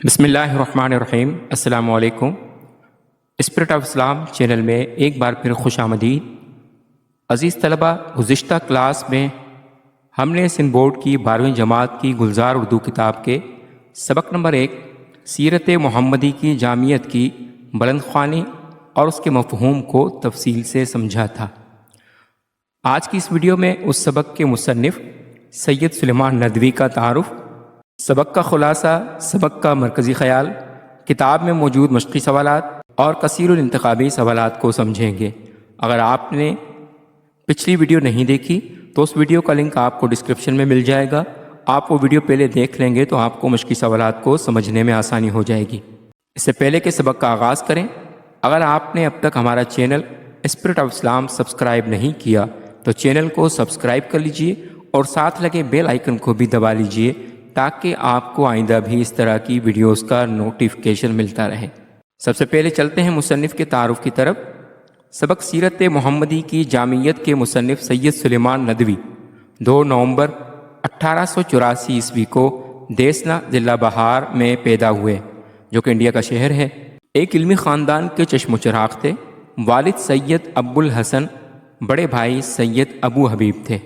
بسم اللہ الرحمن الرحیم۔ السلام علیکم۔ اسپرٹ آف اسلام چینل میں ایک بار پھر خوش آمدید۔ عزیز طلبہ، گزشتہ کلاس میں ہم نے سندھ بورڈ کی 12ویں جماعت کی گلزار اردو کتاب کے سبق نمبر 1 سیرت محمدی کی جامعیت کی بلند خوانی اور اس کے مفہوم کو تفصیل سے سمجھا تھا۔ آج کی اس ویڈیو میں اس سبق کے مصنف سید سلیمان ندوی کا تعارف، سبق کا خلاصہ، سبق کا مرکزی خیال، کتاب میں موجود مشقی سوالات اور کثیر الانتخابی سوالات کو سمجھیں گے۔ اگر آپ نے پچھلی ویڈیو نہیں دیکھی تو اس ویڈیو کا لنک آپ کو ڈسکرپشن میں مل جائے گا۔ آپ وہ ویڈیو پہلے دیکھ لیں گے تو آپ کو مشقی سوالات کو سمجھنے میں آسانی ہو جائے گی۔ اس سے پہلے کہ سبق کا آغاز کریں، اگر آپ نے اب تک ہمارا channel spirit of Islam subscribe نہیں کیا تو چینل کو سبسکرائب کر لیجئے اور ساتھ لگے بیل آئیکن کو بھی دبا لیجئے تاکہ آپ کو آئندہ بھی اس طرح کی ویڈیوز کا نوٹیفیکیشن ملتا رہے۔ سب سے پہلے چلتے ہیں مصنف کے تعارف کی طرف۔ سبق سیرت محمدی کی جامعیت کے مصنف سید سلیمان ندوی 2 نومبر 1884 عیسوی کو دیسنا ضلع بہار میں پیدا ہوئے، جو کہ انڈیا کا شہر ہے۔ ایک علمی خاندان کے چشم و چراغ تھے۔ والد سید ابو الحسن، بڑے بھائی سید ابو حبیب تھے۔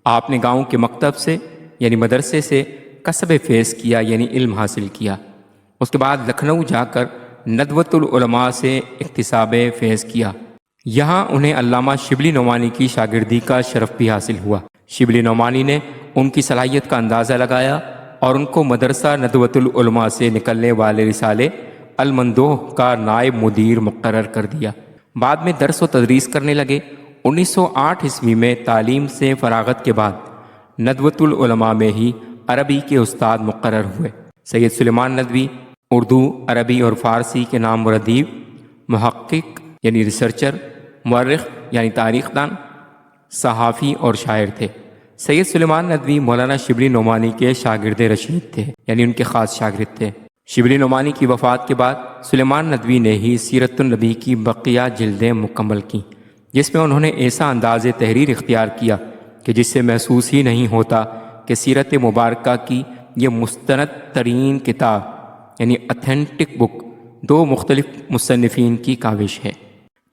آپ نے گاؤں کے مکتب سے یعنی مدرسے سے کسب فیض کیا یعنی علم حاصل کیا۔ اس کے بعد لکھنؤ جا کر ندوۃ العلماء سے اکتساب فیض کیا۔ یہاں انہیں علامہ شبلی نعمانی کی شاگردی کا شرف بھی حاصل ہوا۔ شبلی نعمانی نے ان کی صلاحیت کا اندازہ لگایا اور ان کو مدرسہ ندوۃ العلماء سے نکلنے والے رسالے المندوح کا نائب مدیر مقرر کر دیا۔ بعد میں درس و تدریس کرنے لگے۔ 1908 عیسوی میں تعلیم سے فراغت کے بعد ندوۃ العلماء میں ہی عربی کے استاد مقرر ہوئے۔ سید سلیمان ندوی اردو، عربی اور فارسی کے نامور ادیب، محقق یعنی ریسرچر، مورخ یعنی تاریخ دان، صحافی اور شاعر تھے۔ سید سلیمان ندوی مولانا شبلی نعمانی کے شاگرد رشید تھے، یعنی ان کے خاص شاگرد تھے۔ شبلی نعمانی کی وفات کے بعد سلیمان ندوی نے ہی سیرت النبی کی بقیہ جلدیں مکمل کیں، جس میں انہوں نے ایسا انداز تحریر اختیار کیا کہ جس سے محسوس ہی نہیں ہوتا کہ سیرت مبارکہ کی یہ مستند ترین کتاب یعنی اتھینٹک بک 2 مختلف مصنفین کی کاوش ہے۔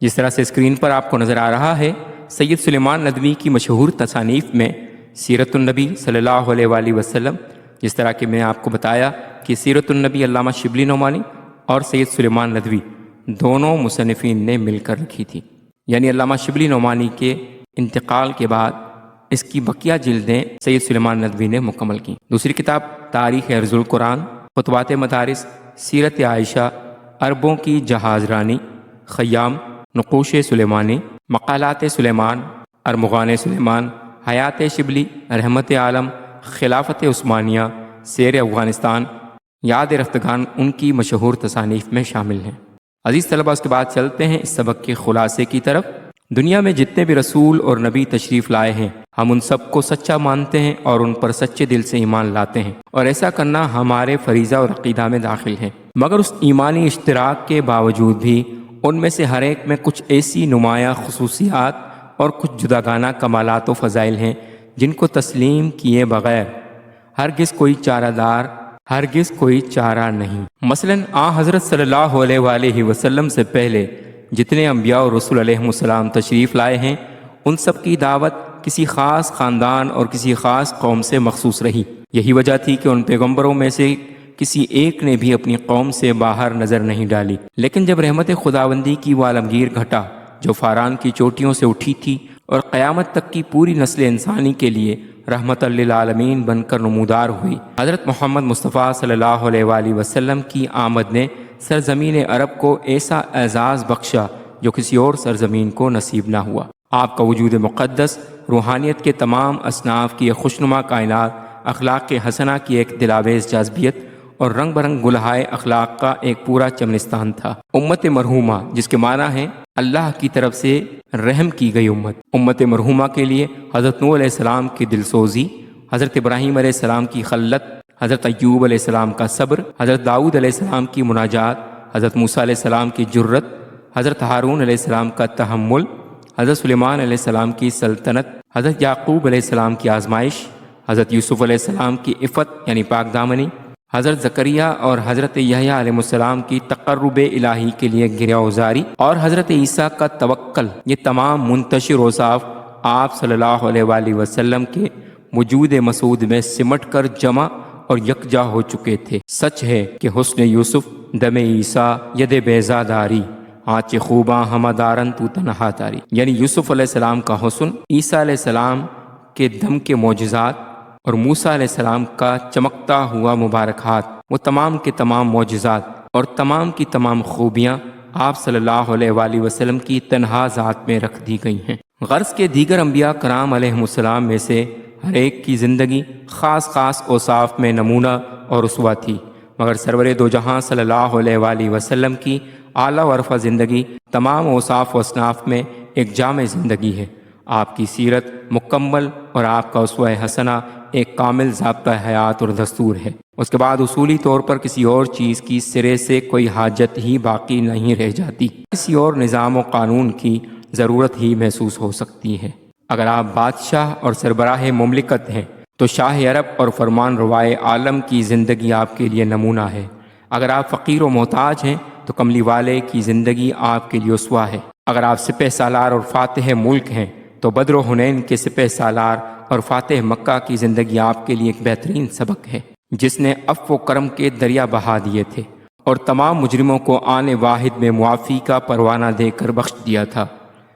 جس طرح سے اسکرین پر آپ کو نظر آ رہا ہے، سید سلیمان ندوی کی مشہور تصانیف میں سیرت النبی صلی اللہ علیہ وآلہ وسلم، جس طرح کہ میں آپ کو بتایا کہ سیرت النبی علامہ شبلی نعمانی اور سید سلیمان ندوی دونوں مصنفین نے مل کر لکھی تھی، یعنی علامہ شبلی نعمانی کے انتقال کے بعد اس کی بقیہ جلدیں سید سلیمان ندوی نے مکمل کیں۔ دوسری کتاب تاریخ ارض القرآن، خطبات مدارس، سیرت عائشہ، عربوں کی جہاز رانی، خیام، نقوش سلیمانی، مقالات سلیمان، ارمغان سلیمان، حیات شبلی، رحمت عالم، خلافت عثمانیہ، سیر افغانستان، یاد رفتگان ان کی مشہور تصانیف میں شامل ہیں۔ عزیز طلبہ، اس کے بعد چلتے ہیں اس سبق کے خلاصے کی طرف۔ دنیا میں جتنے بھی رسول اور نبی تشریف لائے ہیں، ہم ان سب کو سچا مانتے ہیں اور ان پر سچے دل سے ایمان لاتے ہیں، اور ایسا کرنا ہمارے فریضہ اور عقیدہ میں داخل ہے۔ مگر اس ایمانی اشتراک کے باوجود بھی ان میں سے ہر ایک میں کچھ ایسی نمایاں خصوصیات اور کچھ جداگانہ کمالات و فضائل ہیں جن کو تسلیم کیے بغیر ہرگز کوئی چارہ نہیں۔ مثلاً حضرت صلی اللہ علیہ وآلہ وسلم سے پہلے جتنے انبیاء اور رسول علیہ السلام تشریف لائے ہیں، ان سب کی دعوت کسی خاص خاندان اور کسی خاص قوم سے مخصوص رہی۔ یہی وجہ تھی کہ ان پیغمبروں میں سے کسی ایک نے بھی اپنی قوم سے باہر نظر نہیں ڈالی۔ لیکن جب رحمت خداوندی کی وہ عالمگیر گھٹا جو فاران کی چوٹیوں سے اٹھی تھی اور قیامت تک کی پوری نسل انسانی کے لیے رحمت للعالمین بن کر نمودار ہوئی، حضرت محمد مصطفیٰ صلی اللہ علیہ وآلہ وسلم کی آمد نے سرزمین عرب کو ایسا اعزاز بخشا جو کسی اور سرزمین کو نصیب نہ ہوا۔ آپ کا وجود مقدس، روحانیت کے تمام اصناف کی ایک خوشنما کائنات، اخلاق کے حسنہ کی ایک دلاویز جاذبیت اور رنگ برنگ گلہائے اخلاق کا ایک پورا چمنستان تھا۔ امت مرحومہ، جس کے معنی ہے اللہ کی طرف سے رحم کی گئی امت۔ امت مرحومہ کے لیے حضرت نوح علیہ السلام کی دلسوزی، حضرت ابراہیم علیہ السلام کی خلت، حضرت ایوب علیہ السلام کا صبر، حضرت داؤد علیہ السلام کی مناجات، حضرت موسیٰ علیہ السلام کی جرت، حضرت ہارون علیہ السلام کا تحمل، حضرت سلیمان علیہ السلام کی سلطنت، حضرت یعقوب علیہ السلام کی آزمائش، حضرت یوسف علیہ السلام کی عفت یعنی پاک دامنی، حضرت زکریا اور حضرت یحییٰ علیہ السلام کی تقرب الہی کے لیے گریہ‌گزاری اور حضرت عیسیٰ کا توکل، یہ تمام منتشر اوصاف آپ صلی اللہ علیہ وآلہ وسلم کے وجود مسعود میں سمٹ کر جمع اور یکجا ہو چکے تھے۔ سچ ہے کہ حسن یوسف دم عیسیٰ ید بیضا داری، آنچ خوباں ہمہ دارن تو تنہا تاری، یعنی یوسف علیہ السلام کا حسن، عیسیٰ علیہ السلام کے دم کے معجزات اور موسیٰ علیہ السلام کا چمکتا ہوا مبارک ہاتھ، وہ تمام کے تمام معجزات اور تمام کی تمام خوبیاں آپ صلی اللہ علیہ وآلہ وسلم کی تنہا ذات میں رکھ دی گئی ہیں۔ غرض کے دیگر انبیاء کرام علیہ السلام میں سے ہر ایک کی زندگی خاص خاص اوصاف میں نمونہ اور اسوہ تھی، مگر سرور دو جہاں صلی اللہ علیہ وآلہ وسلم کی اعلیٰ و ارفع زندگی تمام اوصاف و اصناف میں ایک جامع زندگی ہے۔ آپ کی سیرت مکمل اور آپ کا اسوہ حسنہ ایک کامل ضابطہ حیات اور دستور ہے۔ اس کے بعد اصولی طور پر کسی اور چیز کی سرے سے کوئی حاجت ہی باقی نہیں رہ جاتی، کسی اور نظام و قانون کی ضرورت ہی محسوس ہو سکتی ہے۔ اگر آپ بادشاہ اور سربراہ مملکت ہیں تو شاہ عرب اور فرمان روائے عالم کی زندگی آپ کے لیے نمونہ ہے۔ اگر آپ فقیر و محتاج ہیں تو کملی والے کی زندگی آپ کے لیے اسوہ ہے۔ اگر آپ سپہ سالار اور فاتح ملک ہیں تو بدر و حنین کے سپہ سالار اور فاتح مکہ کی زندگی آپ کے لیے ایک بہترین سبق ہے، جس نے عفو و کرم کے دریا بہا دیے تھے اور تمام مجرموں کو آنے واحد میں معافی کا پروانہ دے کر بخش دیا تھا۔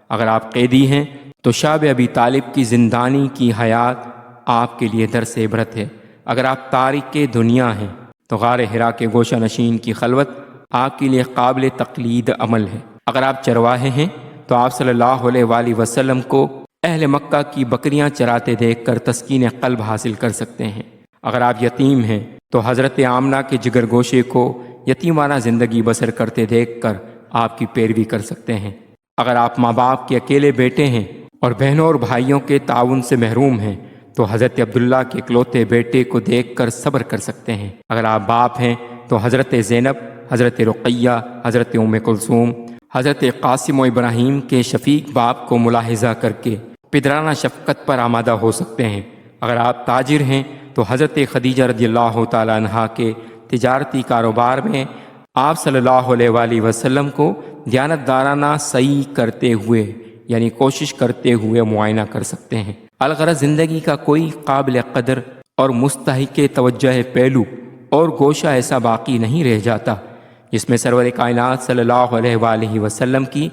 اگر آپ قیدی ہیں تو شاب ابی طالب کی زندانی کی حیات آپ کے لیے درس عبرت ہے۔ اگر آپ تارک دنیا ہیں تو غار حرا کے گوشہ نشین کی خلوت آپ کے لیے قابل تقلید عمل ہے۔ اگر آپ چرواہے ہیں تو آپ صلی اللہ علیہ وآلہ وسلم کو اہل مکہ کی بکریاں چراتے دیکھ کر تسکین قلب حاصل کر سکتے ہیں۔ اگر آپ یتیم ہیں تو حضرت آمنہ کے جگر گوشے کو یتیمانہ زندگی بسر کرتے دیکھ کر آپ کی پیروی کر سکتے ہیں۔ اگر آپ ماں باپ کے اکیلے بیٹے ہیں اور بہنوں اور بھائیوں کے تعاون سے محروم ہیں تو حضرت عبداللہ کے اکلوتے بیٹے کو دیکھ کر صبر کر سکتے ہیں۔ اگر آپ باپ ہیں تو حضرت زینب، حضرت رقیہ، حضرت ام کلثوم، حضرت قاسم و ابراہیم کے شفیق باپ کو ملاحظہ کر کے پدرانہ شفقت پر آمادہ ہو سکتے ہیں۔ اگر آپ تاجر ہیں تو حضرت خدیجہ رضی اللہ تعالیٰ عنہا کے تجارتی کاروبار میں آپ صلی اللہ علیہ وآلہ وسلم کو دیانتدارانہ سعی کرتے ہوئے یعنی کوشش کرتے ہوئے معائنہ کر سکتے ہیں۔ الغرض زندگی کا کوئی قابل قدر اور مستحق توجہ پہلو اور گوشہ ایسا باقی نہیں رہ جاتا جس میں سرور کائنات صلی اللہ علیہ وآلہ وسلم کی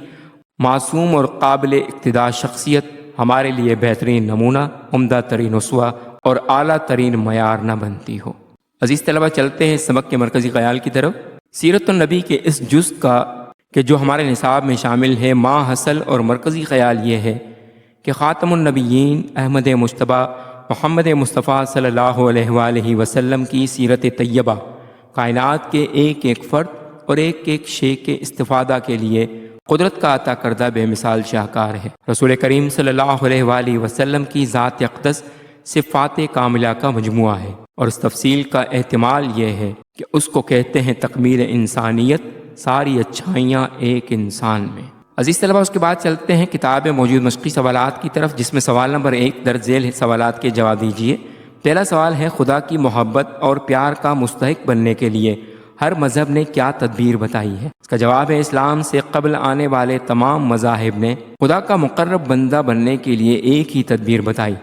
معصوم اور قابل اقتداء شخصیت ہمارے لیے بہترین نمونہ، عمدہ ترین اسوہ اور اعلیٰ ترین معیار نہ بنتی ہو۔ عزیز طلبہ، چلتے ہیں سبق کے مرکزی خیال کی طرف۔ سیرت النبی کے اس جز کا کہ جو ہمارے نصاب میں شامل ہے، ماں حصل اور مرکزی خیال یہ ہے کہ خاتم النبیین احمد مجتبیٰ محمد مصطفیٰ صلی اللہ علیہ وآلہ وسلم کی سیرت طیبہ کائنات کے ایک ایک فرد اور ایک ایک شے کے استفادہ کے لیے قدرت کا عطا کردہ بے مثال شاہکار ہے۔ رسول کریم صلی اللہ علیہ وآلہ وسلم کی ذات اقدس صفات کاملہ کا مجموعہ ہے، اور اس تفصیل کا احتمال یہ ہے کہ اس کو کہتے ہیں تکمیل انسانیت، ساری اچھائیاں ایک انسان میں۔ عزیز طلبہ، اس کے بعد چلتے ہیں کتاب میں موجود مشقی سوالات کی طرف، جس میں سوال نمبر 1 درج ذیل سوالات کے جواب دیجیے۔ پہلا سوال ہے، خدا کی محبت اور پیار کا مستحق بننے کے لیے ہر مذہب نے کیا تدبیر بتائی ہے؟ اس کا جواب ہے، اسلام سے قبل آنے والے تمام مذاہب نے خدا کا مقرب بندہ بننے کے لیے ایک ہی تدبیر بتائی،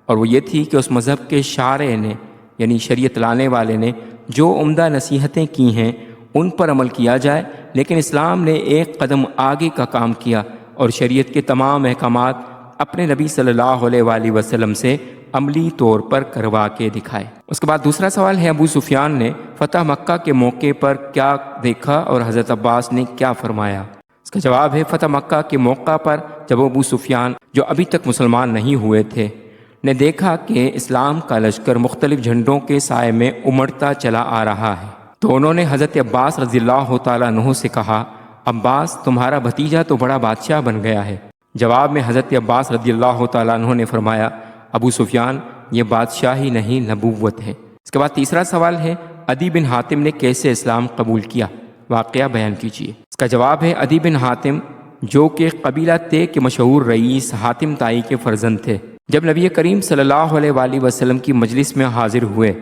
اور وہ یہ تھی کہ اس مذہب کے شارع نے یعنی شریعت لانے والے نے جو عمدہ نصیحتیں کی ہیں ان پر عمل کیا جائے، لیکن اسلام نے ایک قدم آگے کا کام کیا اور شریعت کے تمام احکامات اپنے نبی صلی اللہ علیہ وآلہ وسلم سے عملی طور پر کروا کے دکھائے۔ اس کے بعد دوسرا سوال ہے، ابو سفیان نے فتح مکہ کے موقع پر کیا دیکھا اور حضرت عباس نے کیا فرمایا؟ اس کا جواب ہے، فتح مکہ کے موقع پر جب ابو سفیان، جو ابھی تک مسلمان نہیں ہوئے تھے، نے دیکھا کہ اسلام کا لشکر مختلف جھنڈوں کے سائے میں امڑتا چلا آ رہا ہے، تو انہوں نے حضرت عباس رضی اللہ تعالیٰ عنہ سے کہا، عباس، تمہارا بھتیجا تو بڑا بادشاہ بن گیا ہے۔ جواب میں حضرت عباس رضی اللہ تعالیٰ عنہ نے فرمایا، ابو سفیان، یہ بادشاہی نہیں، نبوت ہے۔ اس کے بعد تیسرا سوال ہے، عدی بن حاتم نے کیسے اسلام قبول کیا؟ واقعہ بیان کیجیے۔ اس کا جواب ہے، عدی بن حاتم جو کہ قبیلہ تے کے مشہور رئیس حاتم تائی کے فرزند تھے، جب نبی کریم صلی اللہ علیہ وآلہ وسلم کی مجلس میں حاضر ہوئے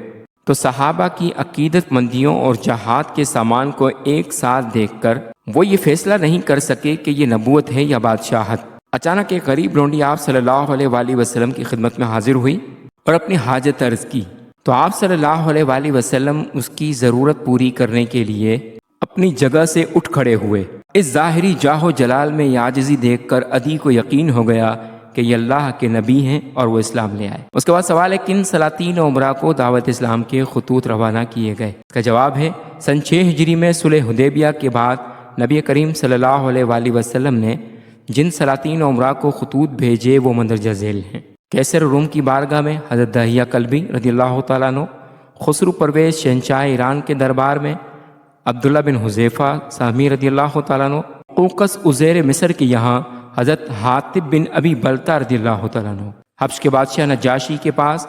تو صحابہ کی عقیدت مندیوں اور جہاد کے سامان کو ایک ساتھ دیکھ کر وہ یہ فیصلہ نہیں کر سکے کہ یہ نبوت ہے یا بادشاہت۔ اچانک ایک غریب لونڈی آپ صلی اللہ علیہ وآلہ وسلم کی خدمت میں حاضر ہوئی اور اپنی حاجت عرض کی، تو آپ صلی اللہ علیہ وآلہ وسلم اس کی ضرورت پوری کرنے کے لیے اپنی جگہ سے اٹھ کھڑے ہوئے۔ اس ظاہری جاہ و جلال میں یہ عاجزی دیکھ کر عدی کو یقین ہو گیا کہ یہ اللہ کے نبی ہیں اور وہ اسلام لے آئے۔ اس کے بعد سوال ہے کن سلاطین عمرہ کو دعوت اسلام کے خطوط روانہ کیے گئے؟ اس کا جواب ہے سن 6 ہجری میں صلح حدیبیہ کے بعد نبی کریم صلی اللہ علیہ وآلہ وسلم نے جن سلاطین عمرہ کو خطوط بھیجے وہ مندرجہ ذیل ہیں۔ کیسر روم کی بارگاہ میں حضرت دہیہ کلبی رضی اللہ تعالیٰ عنہ، خسرو پرویز شہنشاہ ایران کے دربار میں عبداللہ بن حذیفہ سہمی رضی اللہ تعالیٰ عنہ، قوقس عزیر مصر کے یہاں حضرت حاتب بن ابی بلتہ رضی اللہ تعالیٰ عنہ، حبش کے بادشاہ نجاشی کے پاس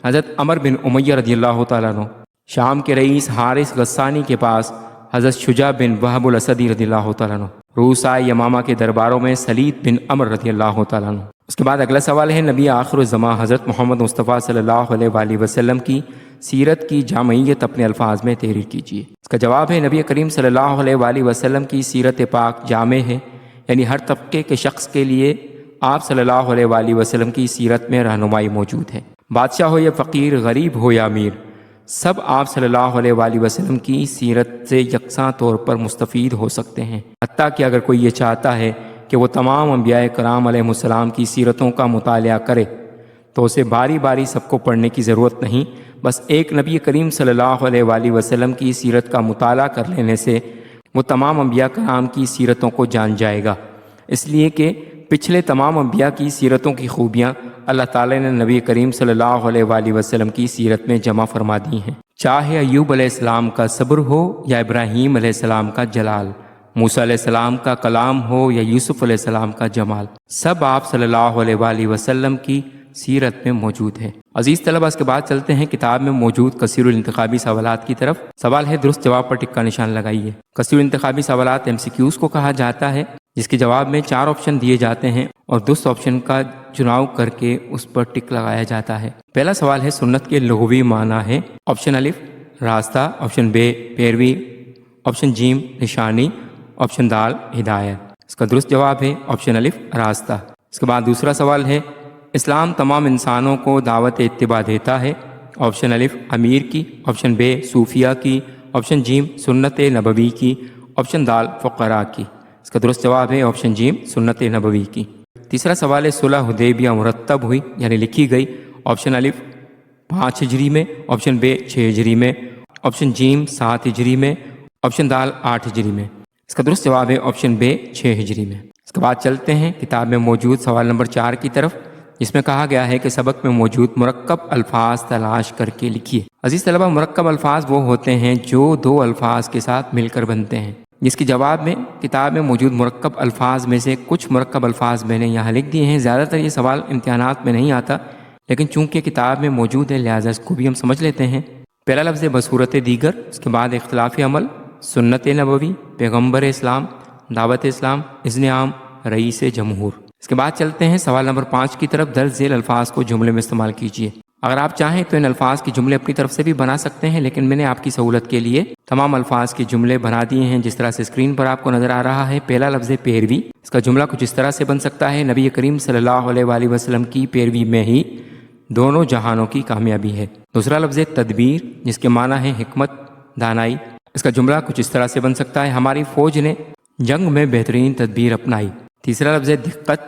حضرت عمر بن امیہ رضی اللہ تعالیٰ عنہ، شام کے رئیس حارث غسانی کے پاس حضرت شجاع بن وہب الاسدی رضی اللہ تعالیٰ عنہ، روسائے یمامہ کے درباروں میں سلید بن عمر رضی اللہ تعالیٰ عنہ۔ اس کے بعد اگلا سوال ہے نبی آخر الزماں حضرت محمد مصطفیٰ صلی اللہ علیہ وآلہ وسلم کی سیرت کی جامعیت اپنے الفاظ میں تحریر کیجیے۔ اس کا جواب ہے نبی کریم صلی اللہ علیہ وآلہ وسلم کی سیرت پاک جامع ہے، یعنی ہر طبقے کے شخص کے لیے آپ صلی اللہ علیہ وآلہ وسلم کی سیرت میں رہنمائی موجود ہے۔ بادشاہ ہو یا فقیر، غریب ہو یا امیر، سب آپ صلی اللہ علیہ وآلہ وسلم کی سیرت سے یکساں طور پر مستفید ہو سکتے ہیں، حتیٰ کہ اگر کوئی یہ چاہتا ہے کہ وہ تمام انبیاء کرام علیہ السلام کی سیرتوں کا مطالعہ کرے تو اسے باری باری سب کو پڑھنے کی ضرورت نہیں، بس ایک نبی کریم صلی اللہ علیہ وآلہ وسلم کی سیرت کا مطالعہ کر لینے سے وہ تمام انبیاء کرام کی سیرتوں کو جان جائے گا، اس لیے کہ پچھلے تمام انبیاء کی سیرتوں کی خوبیاں اللہ تعالی نے نبی کریم صلی اللہ علیہ وآلہ وسلم کی سیرت میں جمع فرما دی ہیں۔ چاہے ایوب علیہ السلام کا صبر ہو یا ابراہیم علیہ السلام کا جلال، موسیٰ علیہ السلام کا کلام ہو یا یوسف علیہ السلام کا جمال، سب آپ صلی اللہ علیہ وآلہ وسلم کی سیرت میں موجود ہے۔ عزیز طلبہ، اس کے بعد چلتے ہیں کتاب میں موجود کثیر الانتخابی سوالات کی طرف۔ سوال ہے درست جواب پر ٹک کا نشان لگائیے۔ کثیر الانتخابی سوالات MCQs کو کہا جاتا ہے، جس کے جواب میں 4 آپشن دیے جاتے ہیں اور درست آپشن کا چناؤ کر کے اس پر ٹک لگایا جاتا ہے۔ پہلا سوال ہے سنت کے لغوی معنی ہے۔ آپشن الف راستہ، آپشن بے پیروی، آپشن جیم نشانی، آپشن دال ہدایت۔ اس کا درست جواب ہے آپشن الف راستہ۔ اس کے بعد دوسرا سوال ہے اسلام تمام انسانوں کو دعوت اتباع دیتا ہے۔ آپشن الف امیر کی، آپشن بے صوفیہ کی، آپشن جیم سنت نبوی کی، آپشن دال فقراء کی۔ اس کا درست جواب ہے آپشن جیم سنت نبوی کی۔ تیسرا سوال ہے صلح حدیبیہ مرتب ہوئی یعنی لکھی گئی۔ آپشن الف 5 ہجری میں، آپشن بے 6 ہجری میں، آپشن جیم 7 ہجری میں، آپشن دال 8 ہجری میں۔ اس کا درست جواب ہے آپشن بے 6 ہجری میں۔ اس کے بعد چلتے ہیں کتاب میں موجود سوال نمبر 4 کی طرف، جس میں کہا گیا ہے کہ سبق میں موجود مرکب الفاظ تلاش کر کے لکھیے۔ عزیز طلبہ، مرکب الفاظ وہ ہوتے ہیں جو 2 الفاظ کے ساتھ مل کر بنتے ہیں، جس کے جواب میں کتاب میں موجود مرکب الفاظ میں سے کچھ مرکب الفاظ میں نے یہاں لکھ دیے ہیں۔ زیادہ تر یہ سوال امتحانات میں نہیں آتا، لیکن چونکہ کتاب میں موجود ہے لہٰذا اس کو بھی ہم سمجھ لیتے ہیں۔ پہلا لفظ ہے بصورت دیگر، اس کے بعد اختلاف عمل، سنت نبوی، پیغمبر اسلام، دعوت اسلام، اذن عام، رئیس جمہور۔ اس کے بعد چلتے ہیں سوال نمبر 5 کی طرف۔ درج ذیل الفاظ کو جملے میں استعمال کیجیے۔ اگر آپ چاہیں تو ان الفاظ کی جملے اپنی طرف سے بھی بنا سکتے ہیں، لیکن میں نے آپ کی سہولت کے لیے تمام الفاظ کے جملے بنا دیے ہیں جس طرح سے اسکرین پر آپ کو نظر آ رہا ہے۔ پہلا لفظ ہے پیروی، اس کا جملہ کچھ اس طرح سے بن سکتا ہے نبی کریم صلی اللہ علیہ وآلہ وسلم کی پیروی میں ہی دونوں جہانوں کی کامیابی ہے۔ دوسرا لفظ ہے تدبیر، جس کے معنی ہے حکمت، دانائی، اس کا جملہ کچھ اس طرح سے بن سکتا ہے ہماری فوج نے جنگ میں بہترین تدبیر اپنائی۔ تیسرا لفظ ہے دقت،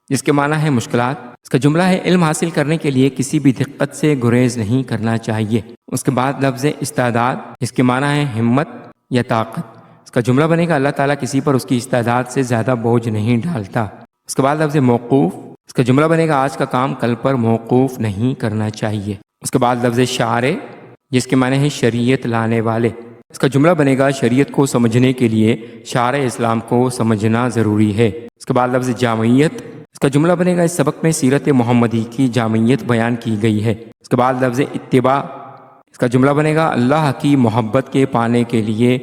جس کے معنی ہے مشکلات، اس کا جملہ ہے علم حاصل کرنے کے لیے کسی بھی دقت سے گریز نہیں کرنا چاہیے۔ اس کے بعد لفظ ہے استعداد، جس کے معنی ہے ہمت یا طاقت، اس کا جملہ بنے گا اللہ تعالیٰ کسی پر اس کی استعداد سے زیادہ بوجھ نہیں ڈالتا۔ اس کے بعد لفظ ہے موقوف، اس کا جملہ بنے گا آج کا کام کل پر موقوف نہیں کرنا چاہیے۔ اس کے بعد لفظ شارع، جس کے معنی ہے شریعت لانے والے، اس کا جملہ بنے گا شریعت کو سمجھنے کے لیے شارع اسلام کو سمجھنا ضروری ہے۔ اس کے بعد لفظ جامعیت، اس کا جملہ بنے گا اس سبق میں سیرت محمدی کی جامعیت بیان کی گئی ہے۔ اس کے بعد لفظ اتباع، اس کا جملہ بنے گا اللہ کی محبت کے پانے کے لیے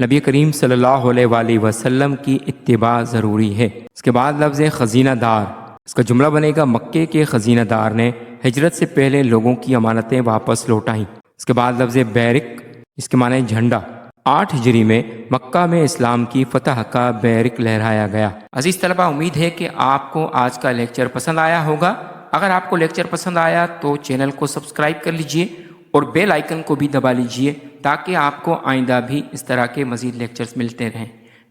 نبی کریم صلی اللہ علیہ وآلہ وسلم کی اتباع ضروری ہے۔ اس کے بعد لفظ خزینہ دار، اس کا جملہ بنے گا مکے کے خزینہ دار نے ہجرت سے پہلے لوگوں کی امانتیں واپس لوٹائیں۔ اس کے بعد لفظ بیرک، اس کے معنی جھنڈا۔ 8 ہجری میں مکہ میں اسلام کی فتح کا بیرک لہرایا گیا۔ عزیز طلبہ، امید ہے کہ آپ کو آج کا لیکچر پسند آیا ہوگا۔ اگر آپ کو لیکچر پسند آیا تو چینل کو سبسکرائب کر لیجئے اور بیل آئیکن کو بھی دبا لیجئے تاکہ آپ کو آئندہ بھی اس طرح کے مزید لیکچرز ملتے رہیں۔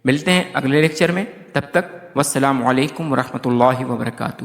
ملتے ہیں اگلے لیکچر میں، تب تک والسلام علیکم ورحمۃ اللہ وبرکاتہ۔